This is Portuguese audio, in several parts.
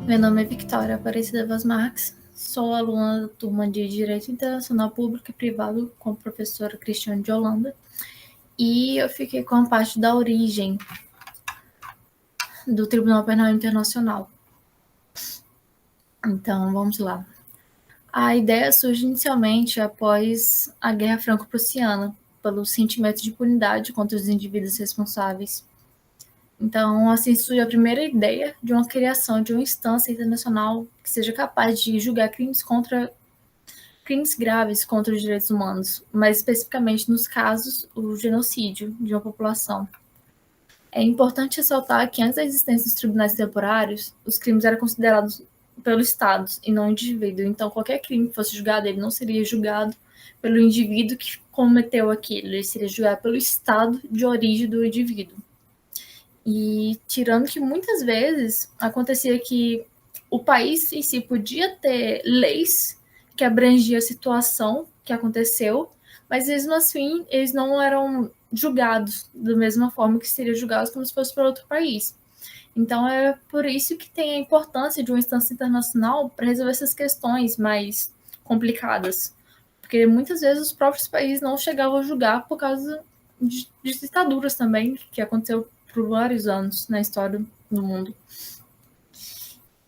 Meu nome é Victoria Aparecida Vaz Marques, sou aluna da turma de Direito Internacional Público e Privado com a professora Cristiane de Holanda, e eu fiquei com a parte da origem do Tribunal Penal Internacional. Então, vamos lá. A ideia surge inicialmente após a Guerra Franco-Prussiana, pelo sentimento de impunidade contra os indivíduos responsáveis. Então, assim surge a primeira ideia de uma criação de uma instância internacional que seja capaz de julgar crimes graves contra os direitos humanos, mas especificamente nos casos, o genocídio de uma população. É importante ressaltar que antes da existência dos tribunais temporários, os crimes eram considerados pelo Estado e não o indivíduo. Então, qualquer crime que fosse julgado, ele não seria julgado pelo indivíduo que cometeu aquilo, ele seria julgado pelo Estado de origem do indivíduo. E tirando que muitas vezes acontecia que o país em si podia ter leis que abrangiam a situação que aconteceu, mas mesmo assim eles não eram julgados da mesma forma que seriam julgados como se fosse para outro país. Então é por isso que tem a importância de uma instância internacional para resolver essas questões mais complicadas, porque muitas vezes os próprios países não chegavam a julgar por causa de ditaduras também, que aconteceu por vários anos na história do mundo.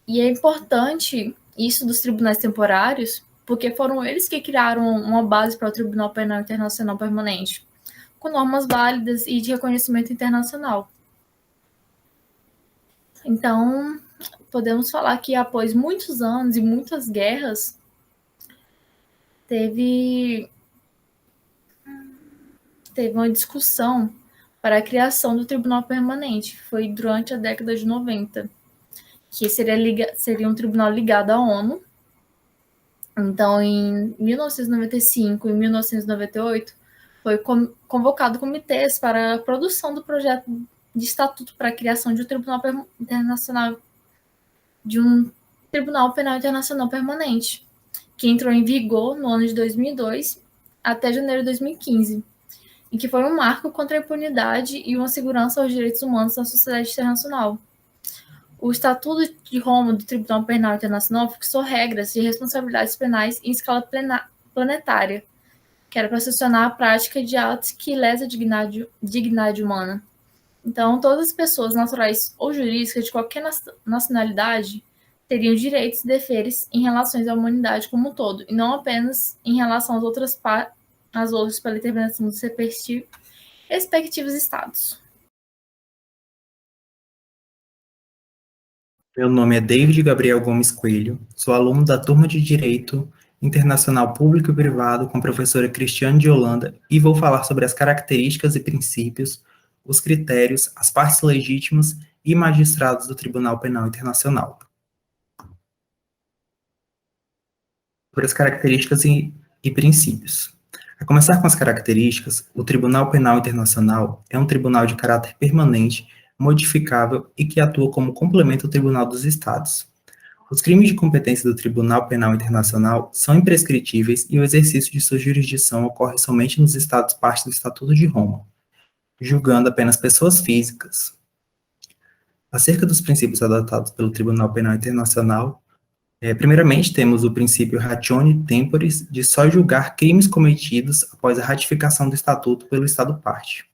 E é importante isso dos tribunais temporários, porque foram eles que criaram uma base para o Tribunal Penal Internacional Permanente, com normas válidas e de reconhecimento internacional. Então, podemos falar que após muitos anos e muitas guerras, teve uma discussão para a criação do Tribunal Permanente. Foi durante a década de 90, que seria um tribunal ligado à ONU. Então, em 1995 e 1998, foi convocado comitês para a produção do projeto de estatuto para a criação de um Tribunal Internacional, de um Tribunal Penal Internacional Permanente, que entrou em vigor no ano de 2002 até janeiro de 2015, e que foi um marco contra a impunidade e uma segurança aos direitos humanos na sociedade internacional. O Estatuto de Roma do Tribunal Penal Internacional fixou regras de responsabilidades penais em escala planetária, que era para sancionar a prática de atos que lesam a dignidade humana. Então, todas as pessoas naturais ou jurídicas de qualquer nacionalidade teriam direitos e deveres em relação à humanidade como um todo, e não apenas em relação às outras pela intervenção dos respectivos estados. Meu nome é David Gabriel Gomes Coelho, sou aluno da turma de Direito Internacional Público e Privado com a professora Cristiane de Holanda e vou falar sobre as características e princípios, os critérios, as partes legítimas e magistrados do Tribunal Penal Internacional. Sobre as características e princípios. A começar com as características, o Tribunal Penal Internacional é um tribunal de caráter permanente, modificável e que atua como complemento ao Tribunal dos Estados. Os crimes de competência do Tribunal Penal Internacional são imprescritíveis e o exercício de sua jurisdição ocorre somente nos Estados partes do Estatuto de Roma, julgando apenas pessoas físicas. Acerca dos princípios adotados pelo Tribunal Penal Internacional, primeiramente temos o princípio ratione temporis de só julgar crimes cometidos após a ratificação do Estatuto pelo Estado-parte.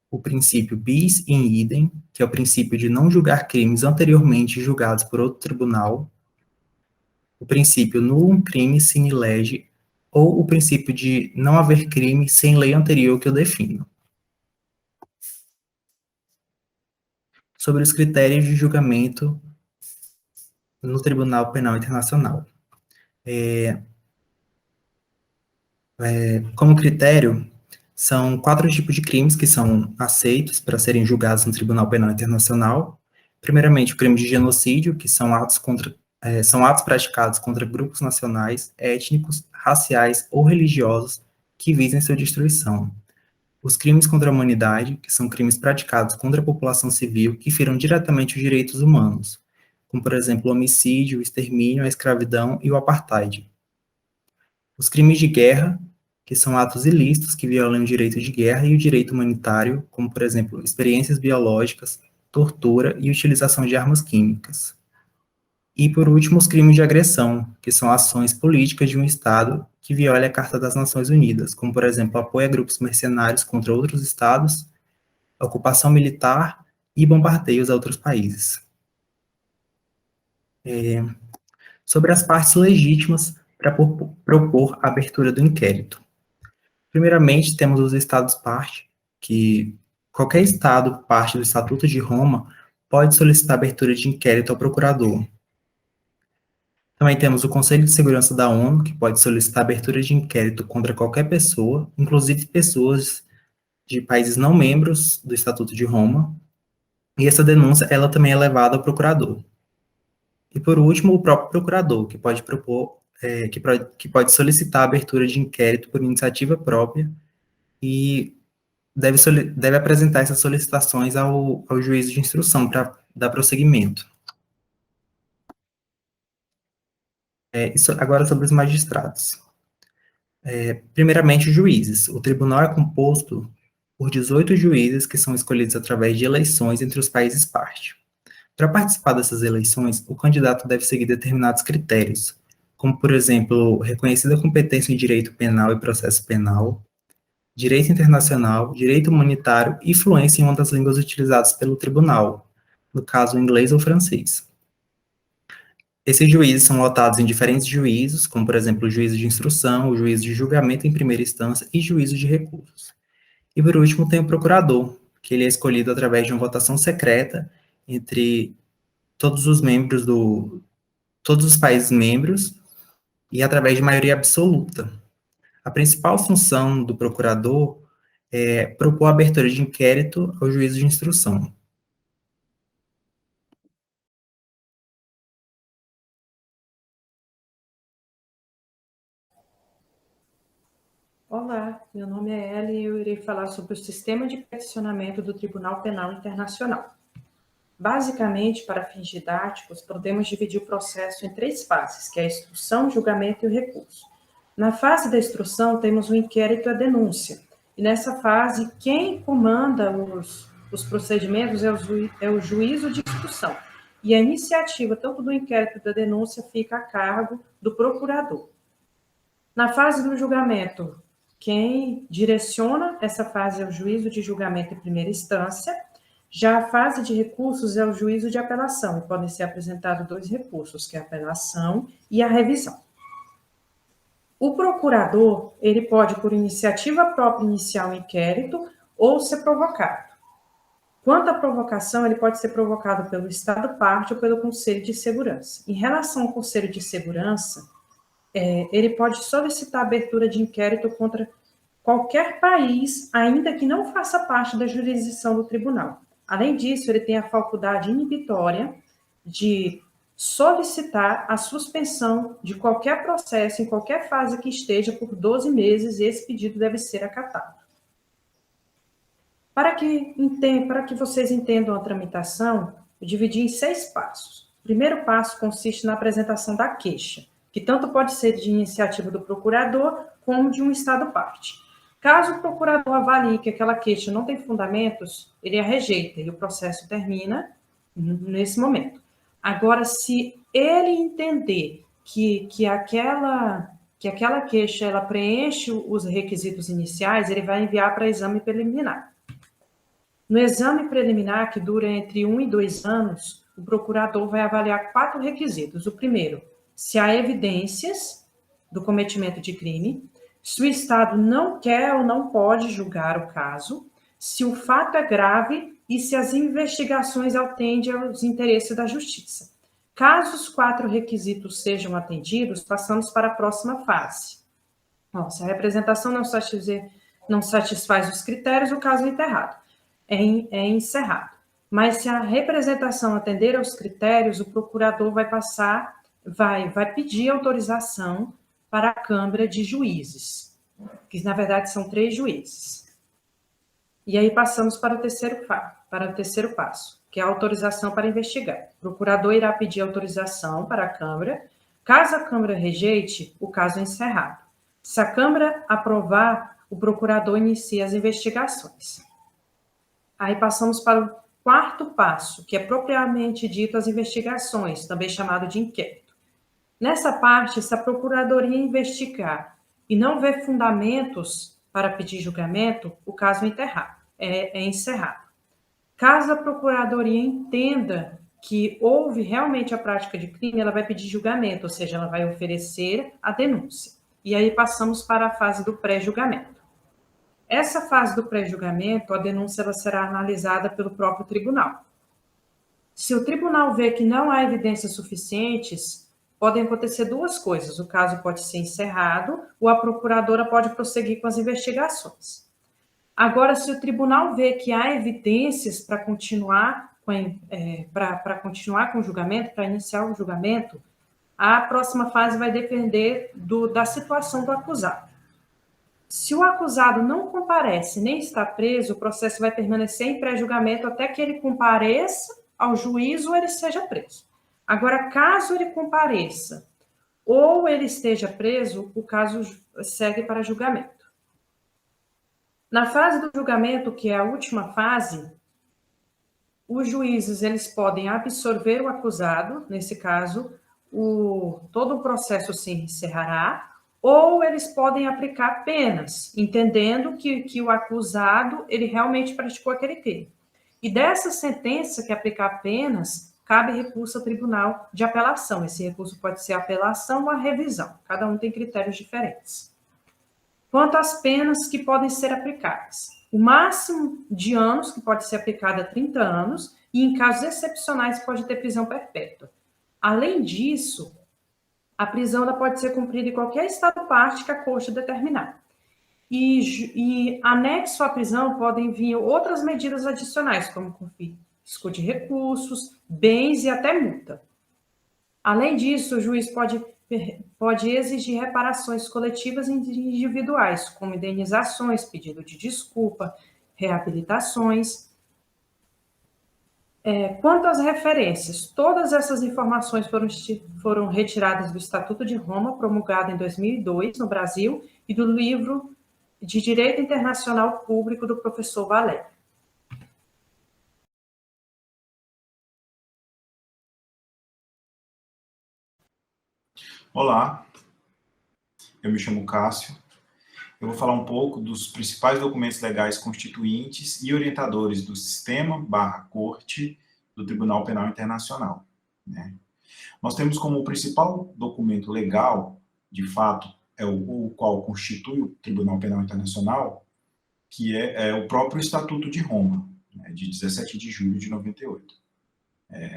O princípio bis in idem, que é o princípio de não julgar crimes anteriormente julgados por outro tribunal. O princípio nullum crime sine lege, ou o princípio de não haver crime sem lei anterior que o defina. Sobre os critérios de julgamento no Tribunal Penal Internacional. Como critério, são 4 tipos de crimes que são aceitos para serem julgados no Tribunal Penal Internacional. Primeiramente, o crime de genocídio, que são atos praticados contra grupos nacionais, étnicos, raciais ou religiosos que visem sua destruição. Os crimes contra a humanidade, que são crimes praticados contra a população civil que feram diretamente os direitos humanos, como, por exemplo, o homicídio, o extermínio, a escravidão e o apartheid. Os crimes de guerra, que são atos ilícitos que violam o direito de guerra e o direito humanitário, como, por exemplo, experiências biológicas, tortura e utilização de armas químicas. E, por último, os crimes de agressão, que são ações políticas de um Estado que viola a Carta das Nações Unidas, como, por exemplo, apoio a grupos mercenários contra outros Estados, ocupação militar e bombardeios a outros países. Sobre as partes legítimas para propor a abertura do inquérito. Primeiramente, temos os Estados-parte, que qualquer Estado parte do Estatuto de Roma pode solicitar a abertura de inquérito ao procurador. Também temos o Conselho de Segurança da ONU, que pode solicitar a abertura de inquérito contra qualquer pessoa, inclusive pessoas de países não membros do Estatuto de Roma, e essa denúncia, ela também é levada ao procurador. E, por último, o próprio procurador, que pode propor, que pode solicitar a abertura de inquérito por iniciativa própria e deve apresentar essas solicitações ao juízo de instrução para dar prosseguimento. Agora sobre os magistrados. Primeiramente, os juízes. O tribunal é composto por 18 juízes que são escolhidos através de eleições entre os países parte. Para participar dessas eleições, o candidato deve seguir determinados critérios, como, por exemplo, reconhecida competência em direito penal e processo penal, direito internacional, direito humanitário e fluência em uma das línguas utilizadas pelo tribunal, no caso, inglês ou francês. Esses juízes são lotados em diferentes juízos, como, por exemplo, o juízo de instrução, o juízo de julgamento em primeira instância e juízo de recursos. E, por último, tem o procurador, que ele é escolhido através de uma votação secreta entre todos os membros todos os países membros e através de maioria absoluta. A principal função do procurador é propor a abertura de inquérito ao juízo de instrução. Olá, meu nome é Ellen e eu irei falar sobre o sistema de peticionamento do Tribunal Penal Internacional. Basicamente, para fins didáticos, podemos dividir o processo em 3 fases, que é a instrução, o julgamento e o recurso. Na fase da instrução, temos o inquérito e a denúncia. E nessa fase, quem comanda os procedimentos é o juízo de instrução. E a iniciativa, tanto do inquérito e da denúncia, fica a cargo do procurador. Na fase do julgamento, quem direciona essa fase é o juízo de julgamento em primeira instância. Já a fase de recursos é o juízo de apelação, e podem ser apresentados 2 recursos, que é a apelação e a revisão. O procurador, ele pode, por iniciativa própria, iniciar um inquérito ou ser provocado. Quanto à provocação, ele pode ser provocado pelo Estado-parte ou pelo Conselho de Segurança. Em relação ao Conselho de Segurança, ele pode solicitar a abertura de inquérito contra qualquer país, ainda que não faça parte da jurisdição do tribunal. Além disso, ele tem a faculdade inibitória de solicitar a suspensão de qualquer processo, em qualquer fase que esteja, por 12 meses, e esse pedido deve ser acatado. Para que vocês entendam a tramitação, eu dividi em 6 passos. O primeiro passo consiste na apresentação da queixa, que tanto pode ser de iniciativa do procurador, como de um Estado-parte. Caso o procurador avalie que aquela queixa não tem fundamentos, ele a rejeita e o processo termina nesse momento. Agora, se ele entender que aquela queixa ela preenche os requisitos iniciais, ele vai enviar para exame preliminar. No exame preliminar, que dura entre 1 e 2 anos, o procurador vai avaliar 4 requisitos. O primeiro, se há evidências do cometimento de crime, se o Estado não quer ou não pode julgar o caso, se o fato é grave e se as investigações atendem aos interesses da justiça. Caso os 4 requisitos sejam atendidos, passamos para a próxima fase. Bom, se a representação não satisfaz os critérios, o caso é encerrado. Mas se a representação atender aos critérios, o procurador vai pedir autorização para a Câmara de Juízes, que na verdade são 3 juízes. E aí passamos para o terceiro passo, que é a autorização para investigar. O procurador irá pedir autorização para a Câmara. Caso a Câmara rejeite, o caso é encerrado. Se a Câmara aprovar, o procurador inicia as investigações. Aí passamos para o quarto passo, que é propriamente dito as investigações, também chamado de inquérito. Nessa parte, se a Procuradoria investigar e não ver fundamentos para pedir julgamento, o caso é encerrado. Caso a Procuradoria entenda que houve realmente a prática de crime, ela vai pedir julgamento, ou seja, ela vai oferecer a denúncia. E aí passamos para a fase do pré-julgamento. Essa fase do pré-julgamento, a denúncia ela será analisada pelo próprio tribunal. Se o tribunal vê que não há evidências suficientes, podem acontecer duas coisas. O caso pode ser encerrado ou a procuradora pode prosseguir com as investigações. Agora, se o tribunal vê que há evidências para continuar com o julgamento, para iniciar o julgamento, a próxima fase vai depender da situação do acusado. Se o acusado não comparece nem está preso, o processo vai permanecer em pré-julgamento até que ele compareça ao juízo ou ele seja preso. Agora, caso ele compareça ou ele esteja preso, o caso segue para julgamento. Na fase do julgamento, que é a última fase, os juízes eles podem absorver o acusado, nesse caso, todo o processo se encerrará, ou eles podem aplicar penas, entendendo que o acusado ele realmente praticou aquele crime. E dessa sentença que aplicar penas, cabe recurso ao tribunal de apelação. Esse recurso pode ser apelação ou a revisão. Cada um tem critérios diferentes. Quanto às penas que podem ser aplicadas, o máximo de anos, que pode ser aplicado é 30 anos, e em casos excepcionais pode ter prisão perpétua. Além disso, a prisão ela pode ser cumprida em qualquer estado-parte que a corte determinar. E anexo à prisão podem vir outras medidas adicionais, como confisco de recursos, bens e até multa. Além disso, o juiz pode exigir reparações coletivas e individuais, como indenizações, pedido de desculpa, reabilitações. Quanto às referências, todas essas informações foram retiradas do Estatuto de Roma, promulgado em 2002 no Brasil, e do livro de Direito Internacional Público do professor Valério. Olá, eu me chamo Cássio. Eu vou falar um pouco dos principais documentos legais constituintes e orientadores do sistema/corte do Tribunal Penal Internacional, né? Nós temos como principal documento legal, de fato, o qual constitui o Tribunal Penal Internacional, que é o próprio Estatuto de Roma, né, de 17 de julho de 98.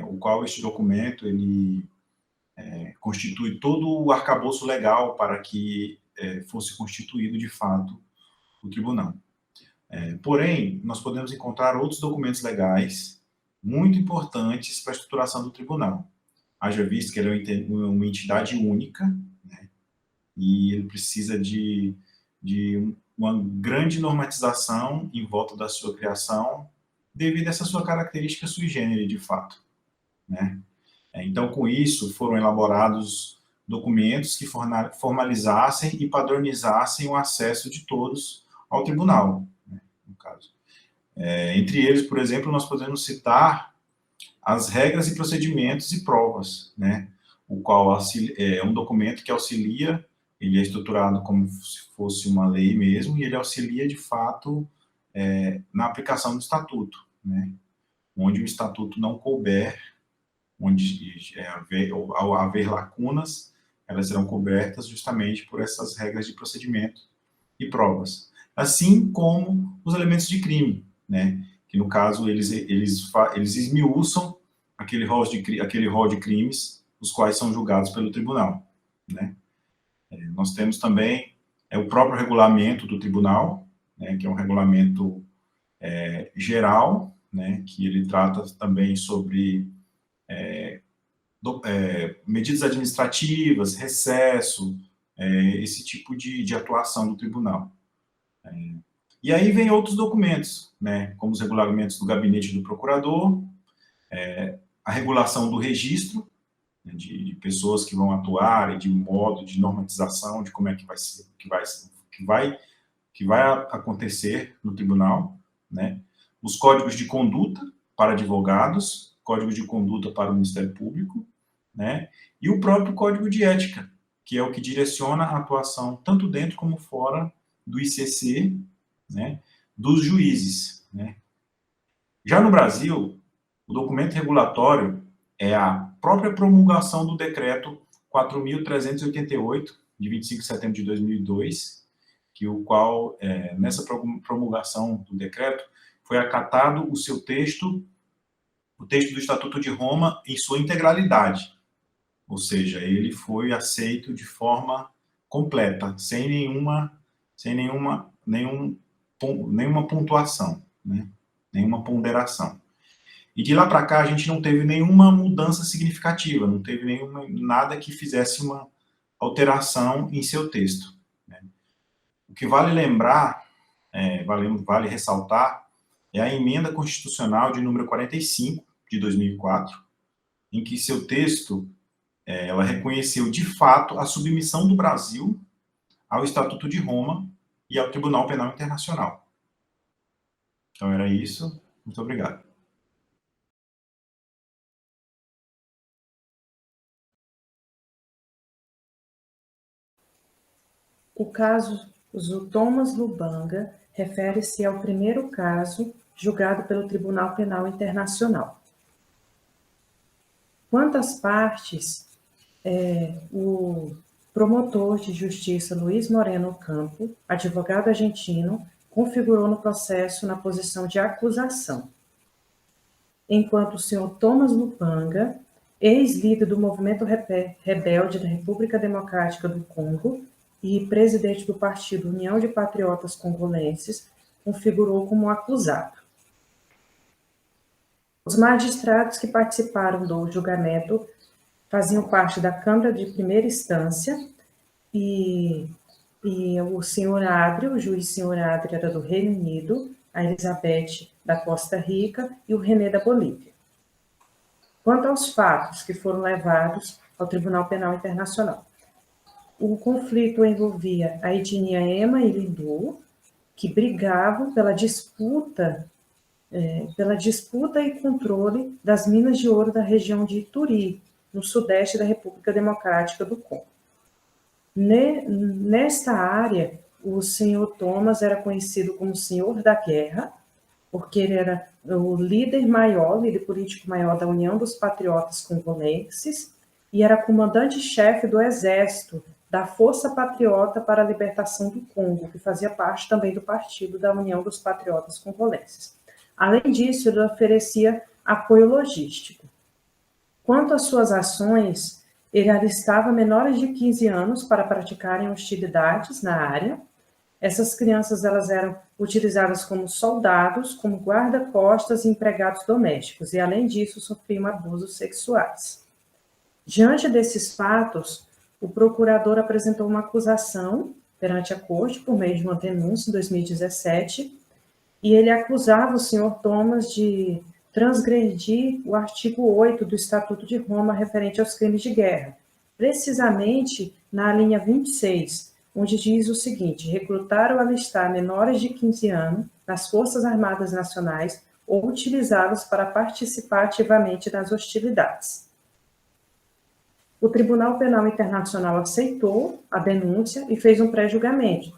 O qual este documento, ele constitui todo o arcabouço legal para que fosse constituído, de fato, o tribunal. Porém, nós podemos encontrar outros documentos legais muito importantes para a estruturação do tribunal. Haja visto que ele é uma entidade única, né, e ele precisa de uma grande normatização em volta da sua criação, devido a essa sua característica sui generis, de fato, né? Então, com isso, foram elaborados documentos que formalizassem e padronizassem o acesso de todos ao tribunal, né, no caso. Entre eles, por exemplo, nós podemos citar as regras e procedimentos e provas, né, o qual é um documento que auxilia, ele é estruturado como se fosse uma lei mesmo, e ele auxilia, de fato, na aplicação do estatuto, né, onde o estatuto não couber, onde ao haver lacunas, elas serão cobertas justamente por essas regras de procedimento e provas. Assim como os elementos de crime, né? Que no caso eles esmiuçam aquele rol de crimes, os quais são julgados pelo tribunal, né? Nós temos também o próprio regulamento do tribunal, né? Que é um regulamento geral, né? Que ele trata também sobre medidas administrativas, recesso, esse tipo de atuação do tribunal. E aí vem outros documentos, né, como os regulamentos do gabinete do procurador, a regulação do registro, né, de pessoas que vão atuar e de modo de normatização de como é que vai ser, que vai acontecer no tribunal, né, os códigos de conduta, para advogados, Código de Conduta para o Ministério Público, né? E o próprio Código de Ética, que é o que direciona a atuação tanto dentro como fora do ICC, né, dos juízes, né? Já no Brasil, o documento regulatório é a própria promulgação do decreto 4.388, de 25 de setembro de 2002, que o qual, nessa promulgação do decreto, foi acatado o seu texto, o texto do Estatuto de Roma em sua integralidade, ou seja, ele foi aceito de forma completa, sem nenhuma pontuação, né? Nenhuma ponderação. E de lá para cá a gente não teve nenhuma mudança significativa, não teve nada que fizesse uma alteração em seu texto, né? O que vale lembrar, vale ressaltar, é a emenda constitucional de número 45, de 2004, em que seu texto, ela reconheceu de fato a submissão do Brasil ao Estatuto de Roma e ao Tribunal Penal Internacional. Então era isso. Muito obrigado. O caso Thomas Lubanga refere-se ao primeiro caso julgado pelo Tribunal Penal Internacional. Quanto às partes, o promotor de justiça Luiz Moreno Campo, advogado argentino, configurou no processo na posição de acusação, enquanto o senhor Thomas Lubanga, ex-líder do movimento rebelde da República Democrática do Congo e presidente do partido União de Patriotas Congolenses, configurou como acusado. Os magistrados que participaram do julgamento faziam parte da Câmara de Primeira Instância e o senhor Adri, o juiz senhor Adri era do Reino Unido, a Elizabeth da Costa Rica e o René da Bolívia. Quanto aos fatos que foram levados ao Tribunal Penal Internacional, o conflito envolvia a etnia Ema e Lindu, que brigavam pela disputa e controle das minas de ouro da região de Ituri, no sudeste da República Democrática do Congo. Nesta área, o senhor Thomas era conhecido como Senhor da Guerra, porque ele era o líder político maior da União dos Patriotas Congolenses e era comandante-chefe do Exército da Força Patriota para a Libertação do Congo, que fazia parte também do partido da União dos Patriotas Congolenses. Além disso, ele oferecia apoio logístico. Quanto às suas ações, ele alistava menores de 15 anos para praticarem hostilidades na área. Essas crianças elas eram utilizadas como soldados, como guarda-costas e empregados domésticos, e além disso sofriam abusos sexuais. Diante desses fatos, o procurador apresentou uma acusação perante a corte por meio de uma denúncia em 2017, e ele acusava o senhor Thomas de transgredir o artigo 8 do Estatuto de Roma referente aos crimes de guerra, precisamente na linha 26, onde diz o seguinte: recrutar ou alistar menores de 15 anos nas Forças Armadas Nacionais ou utilizá-los para participar ativamente nas hostilidades. O Tribunal Penal Internacional aceitou a denúncia e fez um pré-julgamento,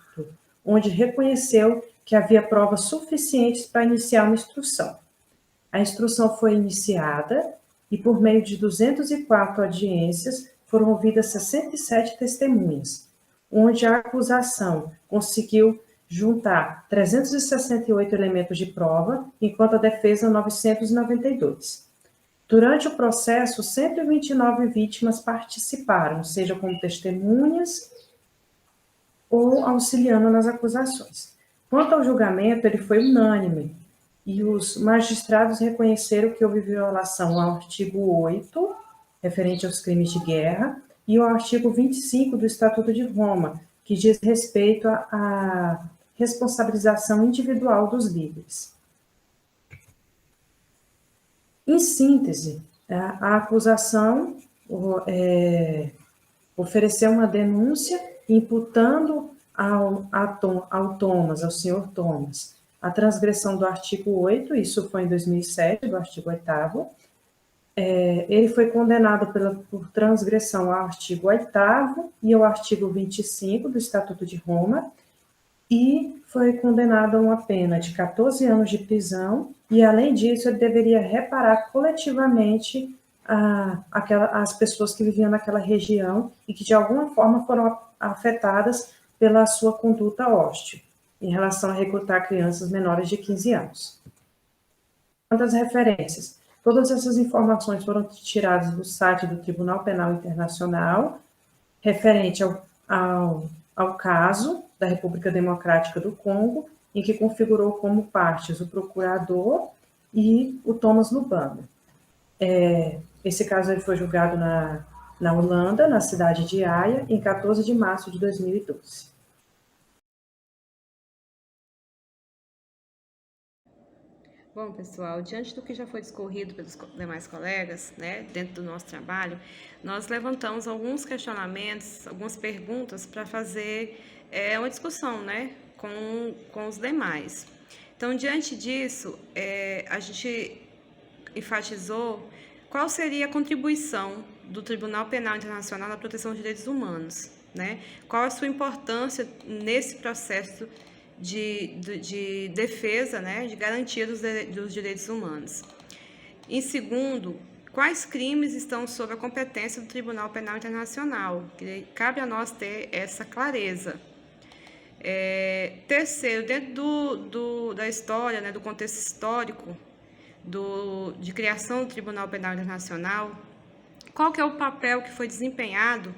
onde reconheceu que havia provas suficientes para iniciar uma instrução. A instrução foi iniciada e, por meio de 204 audiências, foram ouvidas 67 testemunhas, onde a acusação conseguiu juntar 368 elementos de prova, enquanto a defesa 992. Durante o processo, 129 vítimas participaram, seja como testemunhas ou auxiliando nas acusações. Quanto ao julgamento, ele foi unânime, e os magistrados reconheceram que houve violação ao artigo 8, referente aos crimes de guerra, e ao artigo 25 do Estatuto de Roma, que diz respeito à responsabilização individual dos líderes. Em síntese, a acusação ofereceu uma denúncia imputando ao senhor Thomas, a transgressão do artigo 8, isso foi em 2007, do artigo 8º. Ele foi condenado por transgressão ao artigo 8º e ao artigo 25 do Estatuto de Roma, e foi condenado a uma pena de 14 anos de prisão, e, além disso, ele deveria reparar coletivamente as pessoas que viviam naquela região e que, de alguma forma, foram afetadas pela sua conduta hostil, em relação a recrutar crianças menores de 15 anos. Quanto às referências, todas essas informações foram tiradas do site do Tribunal Penal Internacional, referente ao caso da República Democrática do Congo, em que configurou como partes o procurador e o Thomas Lubanga. Esse caso ele foi julgado na Holanda, na cidade de Haia, em 14 de março de 2012. Bom, pessoal, diante do que já foi discorrido pelos demais colegas, né, dentro do nosso trabalho, nós levantamos alguns questionamentos, algumas perguntas para fazer uma discussão, né, com os demais. Então, diante disso, a gente enfatizou qual seria a contribuição do Tribunal Penal Internacional na proteção dos direitos humanos, né? Qual a sua importância nesse processo de defesa, né, de garantia dos direitos humanos. Em segundo, quais crimes estão sob a competência do Tribunal Penal Internacional? Que cabe a nós ter essa clareza. Terceiro, dentro da história, né, do contexto histórico de criação do Tribunal Penal Internacional, qual que é o papel que foi desempenhado,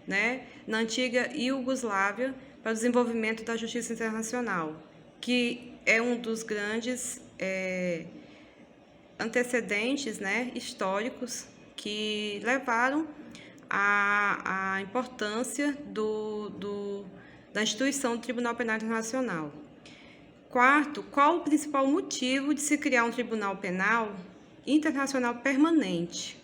né, na antiga Iugoslávia para o desenvolvimento da justiça internacional, que é um dos grandes antecedentes, né, históricos que levaram à importância da instituição do Tribunal Penal Internacional. Quarto, qual o principal motivo de se criar um Tribunal Penal Internacional permanente?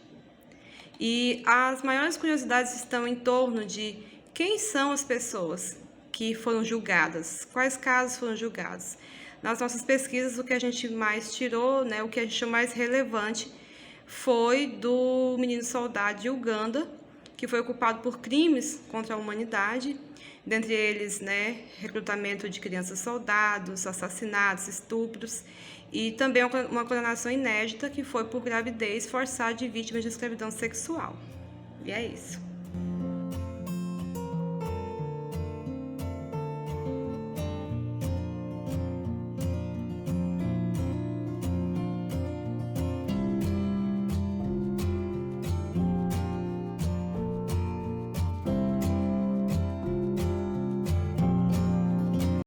E as maiores curiosidades estão em torno de quem são as pessoas que foram julgadas, quais casos foram julgados. Nas nossas pesquisas, o que a gente mais tirou, né, o que a gente achou mais relevante, foi do menino soldado de Uganda, que foi culpado por crimes contra a humanidade, dentre eles, né, recrutamento de crianças soldados, assassinatos, estupros, e também uma condenação inédita, que foi por gravidez forçada de vítimas de escravidão sexual. E é isso.